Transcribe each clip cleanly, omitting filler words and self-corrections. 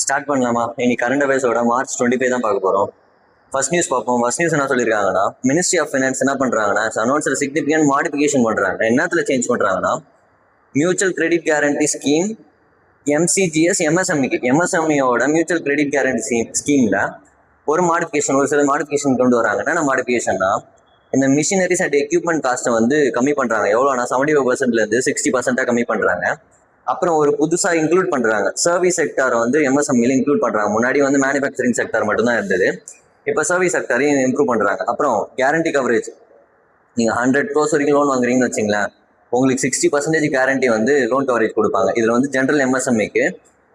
Start பண்ணலாமா? இன்னைக்கு current அஃபேர்ஸோட March 25 தான் பார்க்க போகிறோம். ஃபர்ஸ்ட் நியூஸ் பார்ப்போம். ஃபர்ஸ்ட் நியூஸ் என்ன சொல்லியிருக்காங்கன்னா, மினிஸ்ட்ரி ஆஃப் ஃபினான்ஸ் என்ன பண்ணுறாங்கன்னா, அனௌன்ஸ் சிக்னிஃபிகன்ட் மாடிஃபிகேஷன் பண்ணுறாங்க. என்னத்தில் சேஞ்ச் பண்ணுறாங்கன்னா, mutual credit guarantee scheme MCGS எம்எஸ்எம்இயோட மியூச்சுவல் கிரெடிட் கேரண்டி ஸ்கீமில் ஒரு மாடிஃபிகேஷன், ஒரு சில மாடிஃபிகேஷன் கொண்டு வராங்க. என்ன மாடிஃபிகேஷன்னா, இந்த மிஷினரிஸ் அண்ட் எக்யூப்மெண்ட் காஸ்ட்டை வந்து கம்மி பண்ணுறாங்க. எவ்வளோனா 75%லேருந்து 60% கம்மி பண்ணுறாங்க. அப்புறம் ஒரு புதுசாக இன்க்ளூட் பண்ணுறாங்க, சர்வீஸ் செக்டாரை வந்து எம்எஸ்எம்இல இன்க்ளூட் பண்ணுறாங்க. முன்னாடி வந்து மேனுஃபேக்சரிங் செக்டார் மட்டும்தான் இருந்தது, இப்போ சர்வீஸ் செக்டாரையும் இம்ப்ரூவ் பண்ணுறாங்க. அப்புறம் கேரண்டி கவரேஜ், நீங்கள் 100 crores வரைக்கும் லோன் வாங்குறீங்கன்னு வச்சிங்களேன், உங்களுக்கு 60% கேரண்டி வந்து லோன் கவரேஜ் கொடுப்பாங்க. இதில் வந்து ஜென்ரல் எம்எஸ்எம்இக்கு,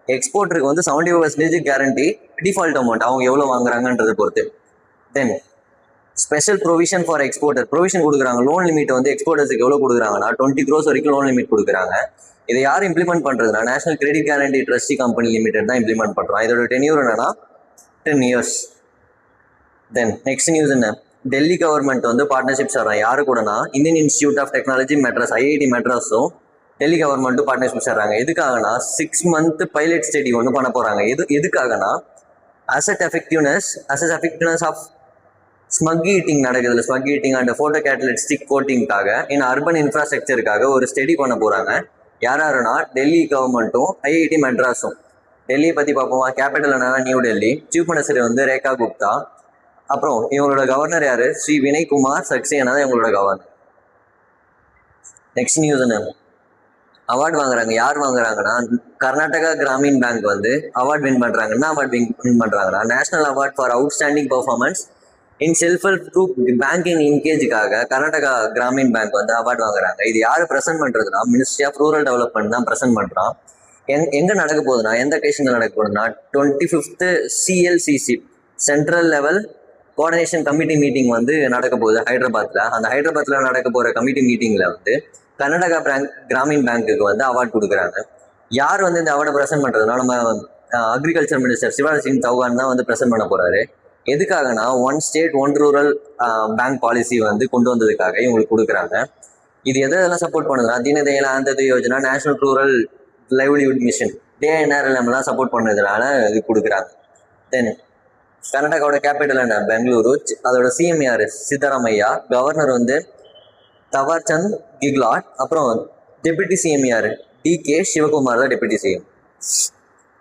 எக்ஸ்போர்ட்டருக்கு வந்து 75% கேரண்டி, டிஃபால்ட் அமௌண்ட் அவங்க எவ்வளோ வாங்குறாங்கன்றதை பொறுத்து. தென் special provision for exporter, provision கொடுக்குறாங்க. லோன் லிமிட் வந்து எக்ஸ்போர்ட்டர்ஸுக்கு எவ்வளோ கொடுக்குறாங்கன்னா 20 crores வரைக்கும் லோன் லிமிட் கொடுக்குறாங்க. இதை யார் இம்ப்ளிமெண்ட் பண்ணுறதுனா, national credit guarantee trustee company limited தான் இம்ப்ளிமெண்ட் பண்ணுறோம். இதோட டென்யூர் என்னன்னா 10 years. தென் நெக்ஸ்ட் நியூஸ் என்ன, டெல்லி கவர்மெண்ட் வந்து பார்ட்னர்ஷிப்ஸ் வர்றாங்க. யாரு கூடனா, Indian Institute of Technology Madras, IIT மெட்ராஸும் டெல்லி கவர்மெண்ட்டும் பார்ட்னர்ஷிப்ஸ் வர்றாங்க. எதுக்காகனா 6 month பைலட் ஸ்டடி ஒன்று பண்ண போகிறாங்க. எதுக்காகனா, assess effectiveness of smog eating நடக்குதுல, smog eating and photocatalytic கோட்டிங்காக அர்பன் இன்ஃப்ராஸ்ட்ரக்சருக்காக ஒரு ஸ்டடி பண்ண போகிறாங்க. யாருன்னா டெல்லி கவர்மெண்ட்டும் ஐஐடி மெட்ராஸும். டெல்லியை பற்றி பார்ப்போமா? கேபிட்டல் என்னன்னா நியூ டெல்லி. சீஃப் மினிஸ்டர் வந்து ரேகா குப்தா. அப்புறம் இவங்களோட கவர்னர் யாரு? ஸ்ரீ வினய் குமார் சக்சேனா தான் இவங்களோட கவர்னர். நெக்ஸ்ட் நியூஸ் என்ன, அவார்டு வாங்குறாங்க. யார் வாங்குறாங்கன்னா, கர்நாடகா கிராமின் பேங்க் வந்து அவார்டு வின் பண்ணுறாங்க. என்ன அவார்டு வின் பண்ணுறாங்கன்னா, national award for outstanding performance in self help group banking இன்கேஜுக்காக கர்நாடகா கிராமின் பேங்க் வந்து அவார்டு வாங்குறாங்க. இது யார் ப்ரெசென்ட் பண்ணுறதுனா, மினிஸ்ட்ரி ஆஃப் ரூரல் டெவலப்மெண்ட் தான் ப்ரெசென்ட் பண்ணுறான். எங்கே நடக்க போகுதுன்னா, எந்த ஒகேஷனில் நடக்க போகுதுன்னா, 25th CLCC central level coordination committee meeting வந்து நடக்க போகுது ஹைதராபாத்தில். அந்த ஹைதராபாத்தில் நடக்க போகிற கமிட்டி மீட்டிங்கில் வந்து கர்நாடகா கிராமின் பேங்க்குக்கு வந்து அவார்டு கொடுக்குறாங்க. யார் வந்து இந்த அவார்டை ப்ரெசென்ட் பண்ணுறதுனா, நம்ம அக்ரிகல்ச்சர் மினிஸ்டர் சிவராஜ் சிங் சௌகான் தான் வந்து ப்ரெசென்ட் பண்ண போகிறாரு. எதுக்காகனா, 1 state 1 rural பேங்க் பாலிசி வந்து கொண்டு வந்ததுக்காக இவங்களுக்கு கொடுக்குறாங்க. இது எதெல்லாம் சப்போர்ட் பண்ணுதுன்னா, Deendayal Antyodaya Yojana, national rural livelihood mission, DNRLM support பண்ணதுனால இது கொடுக்குறாங்க. தென் கர்நாடகாவோட கேபிட்டல் என்ன, பெங்களூரு. அதோட சிஎம் யாரு? சித்தராமையா. கவர்னர் வந்து தவர்சந்த் கிக்லாட். அப்புறம் டெபுட்டி சிஎம் யாரு? DK சிவகுமார் தான் டெபுட்டி சிஎம்.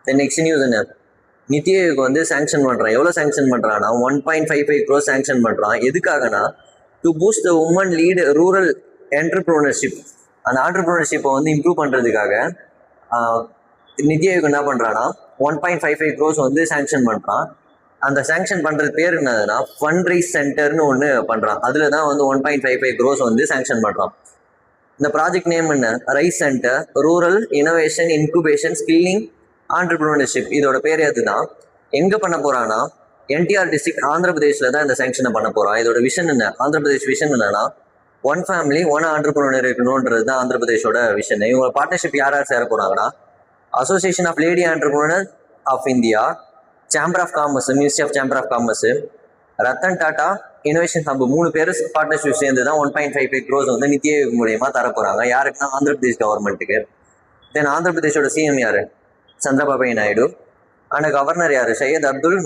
தென் நெக்ஸ்ட் நியூஸ் என்ன, நிதி ஆயோக் வந்து சாங்ஷன் பண்ணுறான். எவ்வளோ சாங்ஷன் பண்ணுறான்னா 1.55 crores சாங்ஷன் பண்ணுறான். எதுக்காகனா, to boost the woman lead rural entrepreneurship, அந்த ஆண்டர்பிரினர்ஷிப்பை வந்து இம்ப்ரூவ் பண்ணுறதுக்காக நிதி ஆயோக் என்ன பண்ணுறான்னா 1.55 crores வந்து சாங்ஷன் பண்ணுறான். அந்த சாங்ஷன் பண்ணுறது பேர் என்னதுன்னா, ஃபண்ட் ரைஸ் சென்டர்னு ஒன்று பண்ணுறான். அதில் தான் வந்து 1.55 crores வந்து சாங்ஷன் பண்ணுறான். இந்த ப்ராஜெக்ட் நேம் என்ன, rice centre rural innovation incubation skilling entrepreneurship. இதோட பேர் எதுதான், எங்கே பண்ண போகிறான்னா, NTR டிஸ்ட்ரிக்ட் ஆந்திர பிரதேஷில் தான் இந்த சாங்ஷனை பண்ண போகிறான். இதோட விஷன் என்ன, ஆந்திர பிரதேஷ் விஷன் என்னன்னா, 1 family 1 entrepreneur இருக்கணுன்றது தான் ஆந்திர பிரதேஷோட விஷன். இவங்க பார்ட்னர்ஷிப் யார் யார் சேர போகிறாங்கன்னா, association of lady entrepreneur of India, chamber of commerce, ministry of chamber of commerce, Ratan Tata innovation hub, 3 பேர் பார்ட்னர்ஷிப் சேர்ந்து தான் 1.55 crores வந்து நிதி ஆயோக் மூலியமாக தர போகிறாங்க. யாருக்குன்னா, ஆந்திர பிரதேஷ் கவர்மெண்ட்டுக்கு. தென் ஆந்திர பிரதேஷோட சிஎம் யாரு? சந்திரபாபு நாயுடு. அண்ட் கவர்னர் யாரு? சையத் அப்துல்.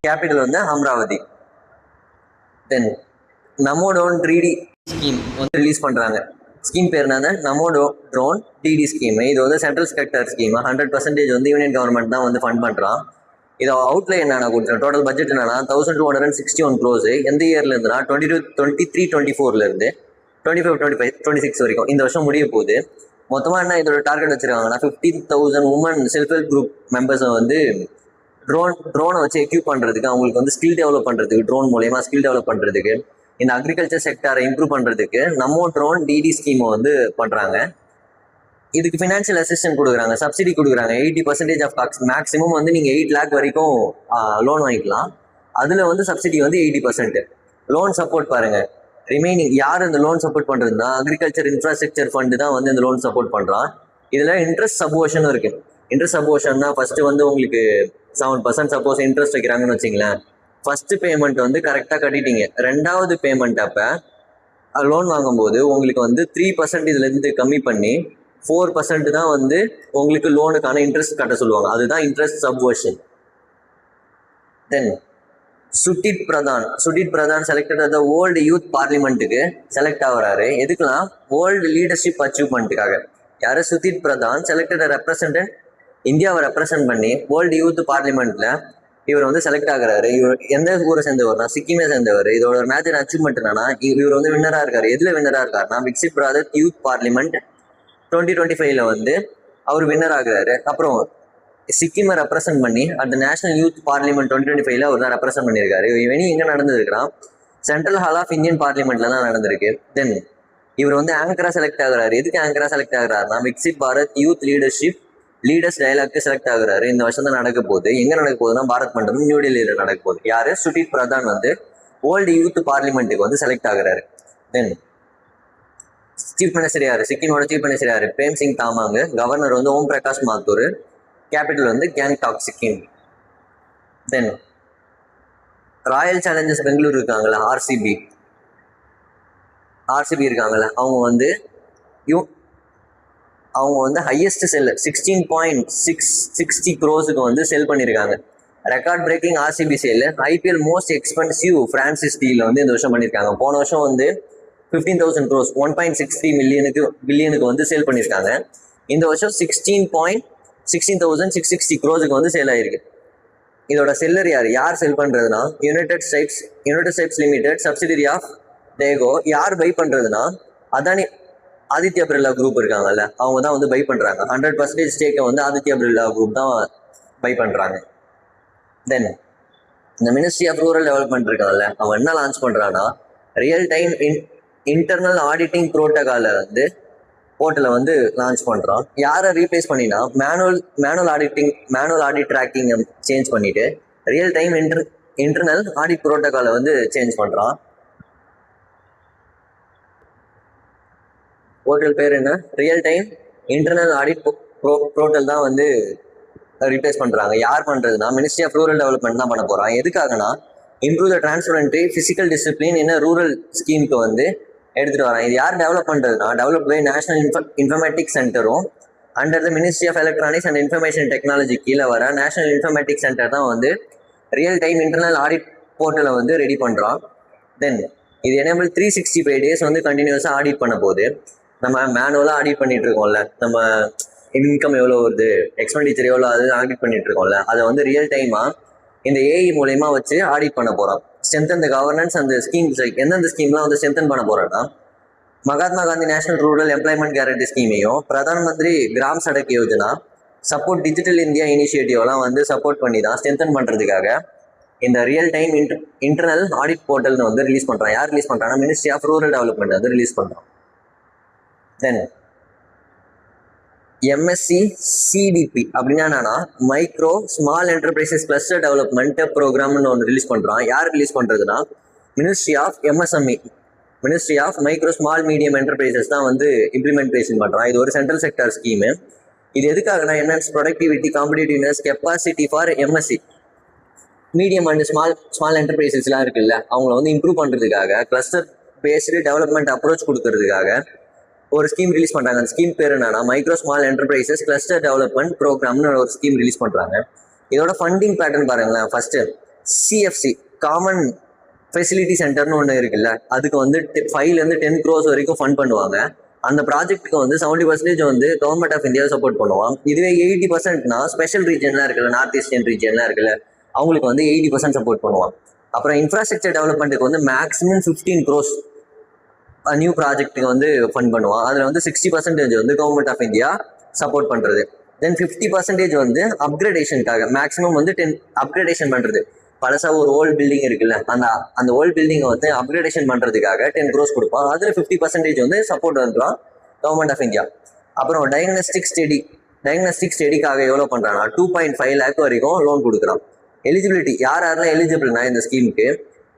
கேபிட்டல் வந்து அமராவதி. தென் நமோ ட்ரோன் 3D ஸ்கீம் வந்து ரிலீஸ் பண்ணுறாங்க. ஸ்கீம் பேர் என்னது, நமோ ட்ரோன் 3D ஸ்கீம். இது வந்து சென்ட்ரல் செக்டர் ஸ்கீம். 100% வந்து யூனியன் கவர்மெண்ட் தான் வந்து ஃபண்ட் பண்ணுறான். இதை அவுட்லே என்னென்ன கொடுத்துருக்கேன், டோட்டல் பட்ஜெட் என்னன்னா 1261 crores. எந்த இயர்ல இருந்துன்னா 23-24 25-25-26 வரைக்கும் இந்த வருஷம் முடிய போகுது. மொத்தமாக என்ன இதோட டார்கெட் வச்சிருக்காங்கன்னா, 15,000 உமன் செல்ஃப் ஹெல்ப் குரூப் மெம்பர்ஸை வந்து ட்ரோனை வச்சு எக்யூப் பண்ணுறதுக்கு, அவங்களுக்கு வந்து ஸ்கில் டெவலப் பண்ணுறதுக்கு, ட்ரோன் மூலயமா ஸ்கில் டெவலப் பண்ணுறதுக்கு, இந்த அக்ரிகல்ச்சர் செக்டரை இம்ப்ரூவ் பண்ணுறதுக்கு நமோ ட்ரோன் 3D ஸ்கீமை வந்து பண்ணுறாங்க. இதுக்கு ஃபினான்ஷியல் அசிஸ்டன்ட் கொடுக்குறாங்க, சப்சிடி கொடுக்குறாங்க. 80% ஆஃப் காஸ்ட், மேக்ஸிமம் வந்து நீங்கள் 8 lakh வரைக்கும் லோன் வாங்கிக்கலாம். அதில் வந்து சப்சிடி வந்து 80%. லோன் சப்போர்ட் பாருங்கள், ரிமைனிங் யார் இந்த லோன் சப்போர்ட் பண்ணுறதுனா, அக்ரிகல்ச்சர் இன்ஃப்ராஸ்ட்ரக்சர் ஃபண்டு தான் வந்து இந்த லோன் சப்போர்ட் பண்ணுறான். இதில் இன்ட்ரெஸ்ட் சப்போர்ஷனும் இருக்குது. இன்ட்ரெஸ்ட் சப்போர்ஷன்னா ஃபஸ்ட்டு வந்து உங்களுக்கு 7% சப்போஸ் இன்ட்ரெஸ்ட் வைக்கிறாங்கன்னு வச்சிங்களேன், ஃபஸ்ட்டு பேமெண்ட் வந்து கரெக்டாக கட்டிட்டீங்க. 2வது பேமெண்ட் அப்போ லோன் வாங்கும்போது உங்களுக்கு வந்து 3% இதுலேருந்து கம்மி பண்ணி 4% தான் வந்து உங்களுக்கு லோனுக்கான இன்ட்ரெஸ்ட் கட்ட சொல்லுவாங்க. அதுதான் interest subversion. Then Sudhit Pradhan selected the world youth பார்லிமெண்ட்டுக்கு செலக்ட் ஆகுறாரு. எதுக்குலாம்? வேர்ல்டு லீடர்ஷிப் அச்சீவ்மெண்ட்டுக்காக. யாரு? சுதித் பிரதான் செலக்டட் ரெப்ரசன்டன்ட், இந்தியாவை ரெப்ரசென்ட் பண்ணி வேர்ல்டு யூத் பார்லிமெண்ட்ல இவர் வந்து செலக்ட் ஆகுறாரு. இவர் எந்த ஊரை சேர்ந்தவர்னா சிக்கிமே சேர்ந்தவர். இதோட ஒரு மேஜர் அச்சீவ்மெண்ட் என்னன்னா, இவர் வந்து வின்னரா இருக்காரு. எதுல வின்னரா இருக்காருன்னா விக்சித் பிராரத் யூத் பார்லிமெண்ட் 2025 வந்து அவர் வின்னர் ஆகுறாரு. அப்புறம் சிக்கிமை ரெப்ரசென்ட் பண்ணி அந்த நேஷனல் யூத் பார்லிமெண்ட் 2025 அவர் தான் ரெப்ரசென்ட் பண்ணியிருக்காரு. இவனி எங்க நடந்திருக்கிறான்? சென்ட்ரல் ஹால் ஆஃப் இந்தியன் பார்லிமெண்ட்ல தான் நடந்திருக்கு. தென் இவர் வந்து ஆங்கரா செலக்ட் ஆகுறாரு. எதுக்கு ஆங்கரா செலக்ட் ஆகுறாருன்னா Viksit Bharat youth leaders dialogue select ஆகுறாரு. இந்த வருஷம் தான் நடக்க போகுது. எங்க நடக்க போகுதுன்னா பாரத் மண்டபம் நியூ டெல்லியில நடக்க போகுது. யாரு? சுடித் பிரதான் வந்து வேர்ல்டு யூத் பார்லிமெண்ட்டுக்கு வந்து செலக்ட் ஆகுறாரு. தென் சீஃப் மினிஸ்டர் யாரு? சிக்கிமோட சீஃப் மினிஸ்டர் யாரு? பிரேம் சிங் தாமாங். கவர்னர் வந்து ஓம் பிரகாஷ் மாத்தூர். கேபிட்டல் வந்து கேங்டாக், சிக்கிம். தென் ராயல் சேலஞ்சர்ஸ் பெங்களூர் இருக்காங்களா, ஆர்சிபி இருக்காங்களா, அவங்க வந்து ஹையஸ்ட் செல் 16.660 crores வந்து செல் பண்ணியிருக்காங்க. Record braking RCB sale. IPL most expensive Francis deal வந்து இந்த வருஷம் பண்ணியிருக்காங்க. போன வருஷம் வந்து 15,000 crores 1.63 பில்லியனுக்கு வந்து சேல் பண்ணியிருக்காங்க. இந்த வருஷம் 16,660 crores வந்து சேல் ஆயிருக்கு. இதோட செல்லர் யார் செல் பண்றதுன்னா United States limited subsidiary of டேகோ. யார் பை பண்றதுன்னா அதானி ஆதித்யா பிர்லா குரூப் இருக்காங்கல்ல, அவங்க தான் வந்து பை பண்றாங்க. 100% ஸ்டேக்கை வந்து ஆதித்யா பிர்லா குரூப் தான் பை பண்றாங்க. தென் இந்த மினிஸ்ட்ரி ஆஃப் ரூரல் டெவலப்மெண்ட் இருக்காங்கல்ல, அவன் என்ன லான்ச் பண்றான்னா ரியல் டைம் இன்டர்னல் ஆடிட்டிங் புரோட்டோகால வந்து போர்ட்டலை வந்து லான்ச் பண்றான். யாரை ரீப்ளேஸ் பண்ணினா மேனுவல் ஆடிட் ட்ராக்கிங் சேஞ்ச் பண்ணிட்டு ரியல் டைம் இன்டர்னல் ஆடிட் புரோட்டோகாலை வந்து சேஞ்ச் பண்றான். போர்ட்டல் பேர் என்ன? Real time internal audit portal தான் வந்து ரீப்ளேஸ் பண்றாங்க. யார் பண்றதுன்னா மினிஸ்ட்ரி ஆஃப் ரூரல் டெவலப்மெண்ட் தான் பண்ண போறான். எதுக்காகனா improve the transparency physical discipline என்ன ரூரல் ஸ்கீமுக்கு வந்து எடுத்துட்டு வரான். இது யார் டெவலப் பண்றதுன்னா டெவலப் பை நேஷனல் இன்ஃபர்மேட்டிக்ஸ் சென்டரும் under the ministry of electronics and information technology கீழே வர நேஷனல் இன்ஃபர்மேட்டிக்ஸ் சென்டர் தான் வந்து ரியல் டைம் இன்டர்னல் ஆடிட் போர்ட்டலை வந்து ரெடி பண்றான். தென் இது எனேபிள் 365 days வந்து கண்டினியூஸா ஆடிட் பண்ண போகுது. நம்ம மேனுவலாக ஆடிட் பண்ணிட்டு இருக்கோம்ல, நம்ம இன்கம் எவ்வளோ வருது, எக்ஸ்பெண்டிச்சர் எவ்வளோ, அது ஆடிட் பண்ணிட்டு இருக்கோம்ல, அதை வந்து ரியல் டைமா இந்த ஏஐ மூலயமா வச்சு ஆடிட் பண்ண போறோம். ஸ்ட்ரென்தன் த கவர்னன்ஸ் அந்த ஸ்கீம்ஸ். எந்தெந்த ஸ்கீம்லாம் வந்து ஸ்ட்ரென்தன் பண்ண போறோம்னா Mahatma Gandhi national rural employment guarantee ஸ்கீமையும் Pradhan Mantri Gram Sadak Yojana support digital India இனிஷியேட்டிவ்லாம் வந்து சப்போர்ட் பண்ணி தான் ஸ்ட்ரென்தன் பண்றதுக்காக இந்த ரியல் டைம் இன்டர்னல் ஆடிட் போர்ட்டல்னு வந்து ரிலீஸ் பண்றான். யார் ரிலீஸ் பண்றாங்கன்னா மினிஸ்ட்ரி ஆஃப் ரூரல் டெவலப்மெண்ட் வந்து ரிலீஸ் பண்றான். தென் எம்எஸ்சி சிடிபி அப்படின்னா என்னன்னா micro small enterprises cluster development ப்ரோக்ராம்னு ஒன்று ரிலீஸ் பண்றான். யார் ரிலீஸ் பண்றதுன்னா ministry of MSME, ministry of micro small medium enterprises தான் வந்து இம்ப்ளிமெண்டேஷன் பண்றான். இது ஒரு சென்ட்ரல் செக்டர் ஸ்கீமு. இது எதுக்காகனா enhance productivity, competitiveness, capacity for MSC medium and small என்டர்பிரைசஸ்லாம் இருக்குல்ல, அவங்கள வந்து இம்ப்ரூவ் பண்றதுக்காக கிளஸ்டர் பேஸ்டு டெவலப்மெண்ட் அப்ரோச் கொடுக்கறதுக்காக ஒரு ஸ்கீம் ரிலீஸ் பண்றாங்க. அந்த ஸ்கீம் பேர் என்னன்னா micro small enterprises cluster development ப்ரோக்ராம்னு ஒரு ஸ்கீம் ரிலீஸ் பண்றாங்க. இதோட ஃபண்டிங் பேட்டர்ன் பாருங்களேன். ஃபர்ஸ்ட் சிஎஃப்சி காமன் ஃபெசிலிட்டி சென்டர்னு ஒன்று இருக்குல்ல, அதுக்கு வந்து 5 to 10 crores வரைக்கும் ஃபண்ட் பண்ணுவாங்க. அந்த ப்ராஜெக்ட்டுக்கு வந்து 70% வந்து கவர்மெண்ட் ஆஃப் இந்தியா சப்போர்ட் பண்ணுவான். இதுவே 80%னா ஸ்பெஷல் ரீஜன்லாம் இருக்குல்ல, நார்த் ஈஸ்டர்ன் ரீஜன்லாம் இருக்குல்ல, அவங்களுக்கு வந்து 80% சப்போர்ட் பண்ணுவான். அப்புறம் இன்ஃப்ராஸ்ட்ரக்சர் டெவலப்மெண்ட்டுக்கு வந்து மேக்ஸிமம் 15 crores நியூ ப்ராஜெக்ட்டுக்கு வந்து ஃபண்ட் பண்ணுவான். அதில் வந்து 60% வந்து கவர்மெண்ட் ஆஃப் இந்தியா சப்போர்ட் பண்ணுறது. தென் 50% வந்து அப்கிரேடேஷனுக்காக மேக்ஸிமம் வந்து 10 அப்கிரேடேஷன் பண்ணுறது. பழசா ஒரு ஓல்டு பில்டிங் இருக்குல்ல, அந்த ஓல்டு பில்டிங்கை வந்து அப்கிரேடேஷன் பண்ணுறதுக்காக 10 crores கொடுப்பான். அதில் 50% வந்து சப்போர்ட் வந்துடும் கவர்மெண்ட் ஆஃப் இந்தியா. அப்புறம் டயக்னஸ்டிக் ஸ்டடிக்காக எவ்வளோ பண்ணுறாங்கன்னா 2.5 lakh வரைக்கும் லோன் கொடுக்குறான். எலிஜிபிலிட்டி யாரெல்லாம் எலிஜிபிள்னா இந்த ஸ்கீமுக்கு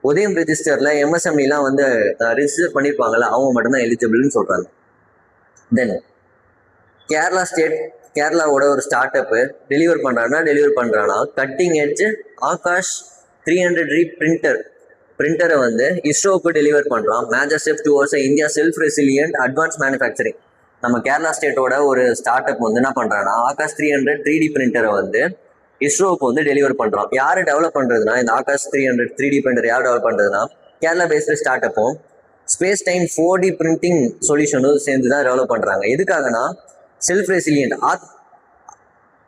உதயம் ரெஜிஸ்டர்ல எம்எஸ்எம்இலாம் வந்து ரெஜிஸ்டர் பண்ணியிருப்பாங்கல்ல, அவங்க மட்டும்தான் எலிஜிபிள்னு சொல்றாங்க. தென் கேரளாவோட ஒரு ஸ்டார்ட் அப் டெலிவர் பண்றானா கட்டிங் எட்ஜ் ஆகாஷ் 300 பிரிண்டரை வந்து இஸ்ரோவுக்கு டெலிவர் பண்றான். Major step towards India self resilient advance manufacturing. நம்ம கேரளா ஸ்டேட்டோட ஒரு ஸ்டார்ட் அப் வந்து என்ன பண்றாங்கன்னா ஆகாஷ் 300 3D பிரிண்டரை வந்து இஸ்ரோவுக்கு வந்து டெலிவர் பண்றோம். யாரு டெவலப் பண்றதுன்னா இந்த ஆகாஷ் 300 3D பிரிண்டர் யார் டெவலப் பண்றதுன்னா கேரளா பேஸ்டு ஸ்டார்ட் அப்பும் ஸ்பேஸ் டைம் 4D பிரிண்டிங் சொல்யூஷனும் சேர்ந்து தான் டெவலப் பண்றாங்க. எதுக்காகனா செல்ஃப் ரெசிலியன்ட்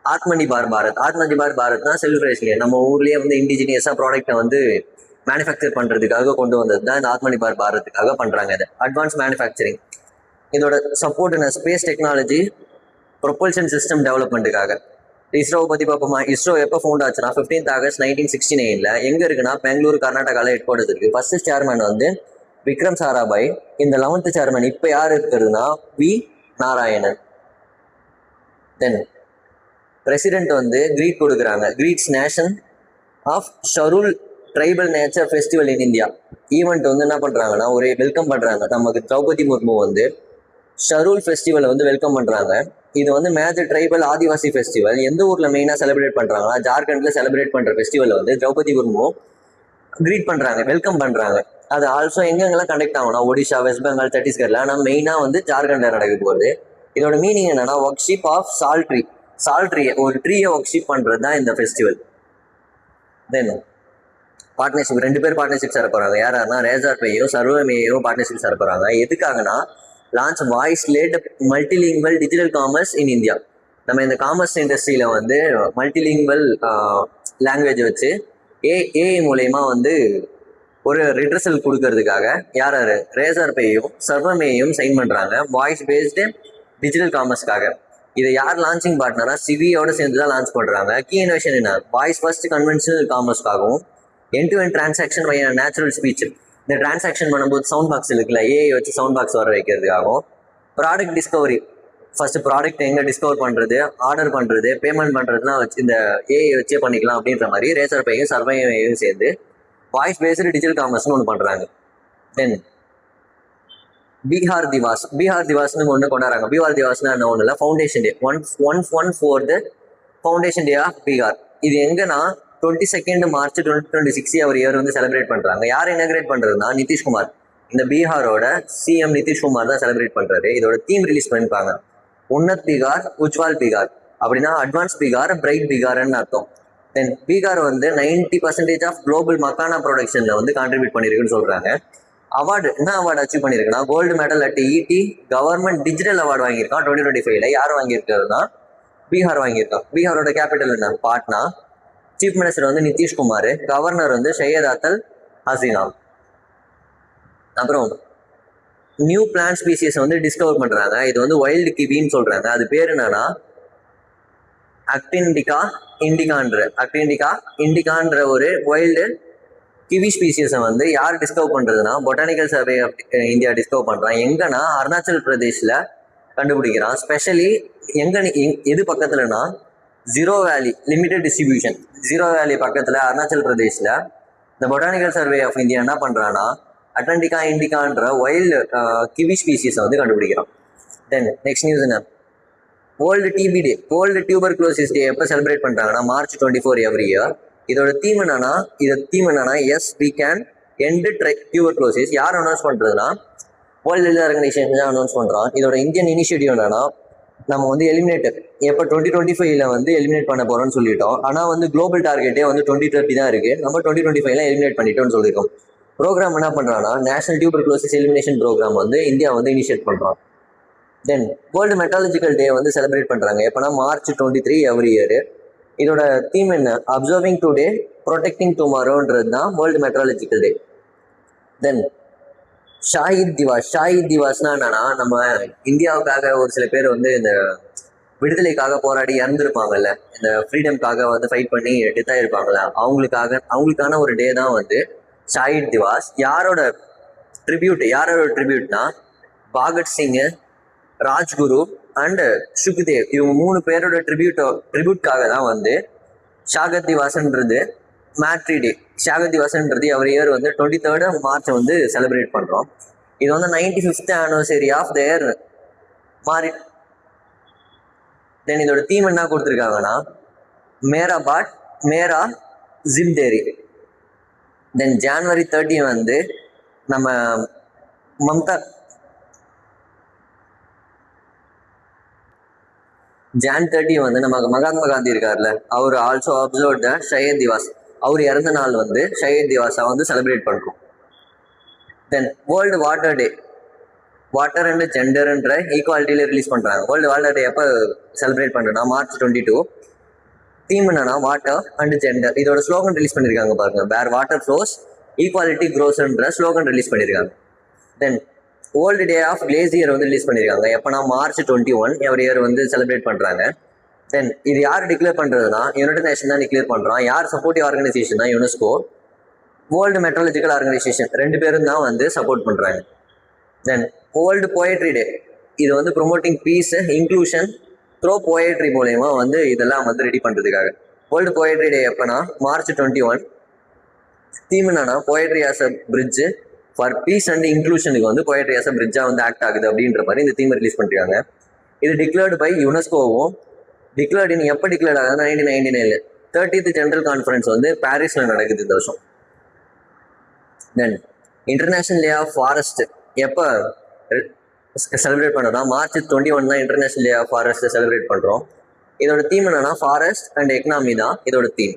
ஆத்மநிர்பார் பாரத்னா செல்ஃப் ரெசிலியன்ட். நம்ம ஊர்லயே வந்து இண்டிஜினியஸா ப்ராடக்ட்டை வந்து மேனுஃபேக்சர் பண்றதுக்காக கொண்டு வந்தது தான் இந்த ஆத்மநிர்பார் பாரத்துக்காக பண்றாங்க. இது அட்வான்ஸ் மேனுஃபேக்சரிங். இதோட சப்போர்ட் என்ன ஸ்பேஸ் டெக்னாலஜி ப்ரொபல்ஷன் சிஸ்டம் டெவலப்மெண்ட்டுக்காக. இஸ்ரோவை பத்தி பார்ப்போமா? இஸ்ரோ எப்போ ஃபவுண்ட் ஆச்சுன்னா 15th August 1969 எங்க இருக்குன்னா பெங்களூரு கர்நாடகால ஹெட் குவார்டர்ஸ் இருக்கு. ஃபர்ஸ்ட் சேர்மன் வந்து விக்ரம் சாராபாய். இந்த 11th சேர்மன் இப்ப யார் இருக்கிறதுனா வி நாராயணன். தென் பிரசிடென்ட் வந்து கிரீட் கொடுக்குறாங்க. கிரீட்ஸ் நேஷன் ஆஃப் ஷரூல் tribal nature festival in India. Event வந்து என்ன பண்றாங்கன்னா ஒரே வெல்கம் பண்றாங்க. நமக்கு திரௌபதி முர்மு வந்து ஷரூல் ஃபெஸ்டிவலை வந்து வெல்கம் பண்றாங்க. இது வந்து மேஜர் ட்ரைபல் ஆதிவாசி ஃபெஸ்டிவல். எந்த ஊர்ல மெயினா செலிப்ரேட் பண்றாங்கன்னா ஜார்க்கண்ட்ல செலிப்ரேட் பண்ற ஃபெஸ்டிவல் வந்து திரௌபதி முர்மு கிரீட் பண்றாங்க, வெல்கம் பண்றாங்க. அது ஆல்சோ எங்கெங்கெல்லாம் கண்டக்ட் ஆகும்னா ஒடிஷா, வெஸ்ட் பெங்கால், சத்தீஸ்கர்ல. ஆனால் மெயினா வந்து ஜார்க்கண்ட்ல நடக்க போகுது. இதோட மீனிங் என்னன்னா ஒர்க்ஷிப் ஆஃப் சால்ட்ரி ஒரு ட்ரீயை ஒர்க்ஷிப் பண்றது தான் இந்த ஃபெஸ்டிவல். தென் பார்ட்னர்ஷிப் 2 பேர் பார்ட்னர்ஷிப் சேர போறாங்க. யாராருன்னா ரேசார் பேயும் சர்வமேயும் பார்ட்னர்ஷிப் சேர போறாங்க. எதுக்காகனா launch voice late multilingual digital commerce in India. நம்ம இந்த காமர்ஸ் இண்டஸ்ட்ரியில வந்து மல்டிலிங்குவல் லாங்குவேஜ் வச்சு ஏஐ மூலயமா வந்து ஒரு ரிட்ரஸல் கொடுக்கறதுக்காக யாராரு ரேசார் பேயும் சர்வமேயும் சைன் பண்றாங்க வாய்ஸ் பேஸ்டு டிஜிட்டல் காமர்ஸ்க்காக. இதை யார் லான்ச்சிங் பார்ட்னரா சிவியோட சேர்ந்து தான் லான்ச் பண்றாங்க. கீ இனோவேஷன் என்ன வாய்ஸ் ஃபர்ஸ்ட் கன்வென்ஷனல் காமர்ஸ்க்காகவும் end to end transaction via natural speech. இந்த டிரான்சாக்ஷன் பண்ணும்போது சவுண்ட் பாக்ஸ் இருக்குல்ல, ஏஐ வச்சு சவுண்ட் பாக்ஸ் வர வைக்கிறதுக்காகவும் ப்ராடக்ட் டிஸ்கவரி ஃபர்ஸ்ட் ப்ராடக்ட் எங்க டிஸ்கவர் பண்றது, ஆர்டர் பண்றது, பேமெண்ட் பண்றதுலாம் வச்சு இந்த ஏஐ வச்சே பண்ணிக்கலாம் அப்படின்ற மாதிரி ரேசர் பையும் சர்வையும் சேர்ந்து வாய்ஸ் பேஸ்டு டிஜிட்டல் காமர்ஸ்னு ஒன்று பண்றாங்க. தென் பீகார் திவாஸ்னு ஒன்று கொண்டாடுறாங்க. பீகார் திவாஸ்னா என்ன ஒன்று இல்லை, foundation day 114th foundation day of Bihar. இது எங்கன்னா 22nd March 2026 அவர் இயர் வந்து செலிப்ரேட் பண்றாங்க. யார் இனாகிரேட் பண்றதுன்னா நிதிஷ்குமார். இந்த பீகாரோட சிஎம் நிதிஷ்குமார் தான் செலிப்ரேட் பண்றாரு. இதோட தீம் ரிலீஸ் பண்ணிருப்பாங்க உன்னத் பீகார் உஜ்வால் பீகார். அப்படின்னா அட்வான்ஸ் பீகார் பிரைட் பீகார்னு அர்த்தம். தென் பீகார் வந்து 90% ஆஃப் குளோபல் மக்கானா ப்ரொடக்ஷன்ல வந்து கான்ட்ரிபியூட் பண்ணிருக்குன்னு சொல்றாங்க. அவார்டு என்ன அவார்டு அச்சீவ் பண்ணிருக்குன்னா gold medal at ET government digital award வாங்கியிருக்கான் 2025. யார் வாங்கியிருக்காருன்னா பீகார் வாங்கியிருக்கான். பீகாரோட கேபிட்டல் என்ன பாட்னா. சீஃப் மினிஸ்டர் வந்து நிதிஷ்குமார். கவர்னர் வந்து சையத் அத்தல் ஹசீனா. அப்புறம் நியூ பிளான்ட் ஸ்பீசிஸ் வந்து டிஸ்கவர் பண்றாங்க. இது வந்து வைல்டு கிவின்னு சொல்றாங்க. அது பேர் என்னன்னா அக்டிண்டிகா இண்டிகான்ற ஒரு வைல்டு கிவி ஸ்பீசிஸை வந்து யார் டிஸ்கவர் பண்றதுன்னா botanical survey of India discover பண்றான். எங்கன்னா அருணாச்சல் பிரதேஷ்ல கண்டுபிடிக்கிறான். ஸ்பெஷலி எது பக்கத்துலனா ஜீரோ வேலி லிமிடெட் டிஸ்ட்ரிபியூஷன். ஜீரோ வேலி பக்கத்துல அருணாச்சல் பிரதேஷ்ல இந்த பொட்டானிக்கல் சர்வே ஆஃப் இந்தியா என்ன பண்றான்னா அட்லாண்டிகா இண்டிகான்ற வைல்டு கிவி ஸ்பீசிஸை வந்து கண்டுபிடிக்கிறான். தென் நெக்ஸ்ட் நியூஸ் என்ன, world TB day, world tuberculosis day எப்போ செலிப்ரேட் பண்றாங்கன்னா March 24 எவ்ரி இயர். இதோட தீம் என்னன்னா yes we can end tuberculosis. யார் அனௌன்ஸ் பண்றதுன்னா வேர்ல்டு ஹெல்த் ஆர்கனைசேஷன் அனௌன்ஸ் பண்றான். இதோட இந்தியன் இனிஷியேட்டிவ் என்னன்னா நம்ம வந்து எலிமினேட்டர் எப்போ 2025 வந்து எலிமினேட் பண்ண போறோம்னு சொல்லிட்டோம். ஆனா வந்து குளோபல் டார்கெட்டே வந்து 2030 தான் இருக்கு. நம்ம 2025 எலிமினேட் பண்ணிட்டோம்னு சொல்லியிருக்கோம். ப்ரோக்ராம் என்ன பண்றான்னா நேஷனல் டியூபர்குலோசிஸ் எலிமினேஷன் ப்ரோக்ராம் வந்து இந்தியா வந்து இனிஷியேட் பண்றோம். தென் வேர்ல்டு மெட்டாலஜிக்கல் டே வந்து செலிப்ரேட் பண்றாங்க எப்போனா March 23 எவ்ரி இயர். இதோட தீம் என்ன அப்சர்விங் டுடே ப்ரொடெக்டிங் டுமாரோன்றது தான் வேர்ல்டு மெட்ராலஜிக்கல் டே. தென் ஷாஹித் திவாஸ்னா என்னன்னா நம்ம இந்தியாவுக்காக ஒரு சில பேர் வந்து இந்த விடுதலைக்காக போராடி இறந்துருப்பாங்கல்ல, இந்த ஃப்ரீடம்காக வந்து ஃபைட் பண்ணி டெத் ஆயிருப்பாங்கல்ல, அவங்களுக்கான ஒரு டே தான் வந்து ஷாஹித் திவாஸ். யாரோட ட்ரிபியூட்னா பகத்சிங், ராஜ்குரு அண்ட் சுக்தேவ். இவங்க 3 பேரோட ட்ரிபியூட்காக தான் வந்து ஷாகத் திவாஸ்ன்றது மேட்ரி டே. ஷாகத் திவாஸ்ன்றது அவர் இயர் வந்து 23rd March வந்து செலிப்ரேட் பண்றோம். இது வந்து 95th anniversary ஆஃப் தேர் மாரி. தென் இதோட தீம் என்ன கொடுத்துருக்காங்கன்னா மேரா ஜிம்தேரி. தென் January 30 வந்து நம்ம ஜான் 30 வந்து நம்ம மகாத்மா காந்தி இருக்கார்ல, அவர் also observe the Shaheed Diwas. அவர் இறந்த நாள் வந்து ஷஹீத் திவாஸை வந்து செலிப்ரேட் பண்ணுறோம். Then world water day, water and ஜெண்டர்ன்ற ஈக்குவாலிட்டியில ரிலீஸ் பண்ணுறாங்க. வேர்ல்டு வாட்டர் டே எப்போ செலிப்ரேட் பண்ணுறோன்னா March 22. தீம் என்னன்னா வாட்டர் அண்ட் ஜெண்டர். இதோட ஸ்லோகன் ரிலீஸ் பண்ணியிருக்காங்க பாருங்க, வேர் வாட்டர் ஃப்ளோஸ் ஈக்குவாலிட்டி க்ரோஸ்ன்ற ஸ்லோகன் ரிலீஸ் பண்ணியிருக்காங்க. Then world day of glacier வந்து ரிலீஸ் பண்ணியிருக்காங்க. எப்போனா March 21 எவ்ரி இயர் வந்து செலிப்ரேட் பண்ணுறாங்க. தென் இது யார் டிக்ளேர் பண்ணுறதுனா யுனைடெட் நேஷன் தான் டிக்ளேர் பண்ணுறான். யார் சப்போர்ட்டிவ் ஆர்கனைசேஷன் தான் யுனெஸ்கோ, வேர்ல்டு மெட்ரலஜிக்கல் ஆர்கனைசேஷன், 2 பேரும் தான் வந்து சப்போர்ட் பண்ணுறாங்க. தென் வேர்ல்டு போயட்ரி டே, இது வந்து promoting peace inclusion through poetry மூலயமா வந்து இதெல்லாம் வந்து ரெடி பண்ணுறதுக்காக. வேர்ல்டு போயட்ரி டே எப்போனா March 21. தீம் என்னன்னா poetry as a bridge for peace and இன்க்ளூஷனுக்கு வந்து போயட்ரி ஆஸ் அ பிரிட்ஜாக வந்து ஆக்ட் ஆகுது அப்படின்ற மாதிரி இந்த தீமை ரிலீஸ் பண்ணிருக்காங்க. இது டிக்ளேர்டு பை யுனெஸ்கோவும். டிக்ளேர்டு எப்போ டிக்ளேர்ட் ஆகுது 1999 30th ஜெனரல் கான்ஃபரன்ஸ் வந்து பாரிஸில் நடக்குது இந்த வருஷம். Then international day of forest எப்போ செலிப்ரேட் பண்ணுறோம்னா March 21 தான் international day of forest celebrate பண்ணுறோம். இதோட தீம் என்னன்னா ஃபாரஸ்ட் அண்ட் எக்கனாமி தான் இதோட தீம்.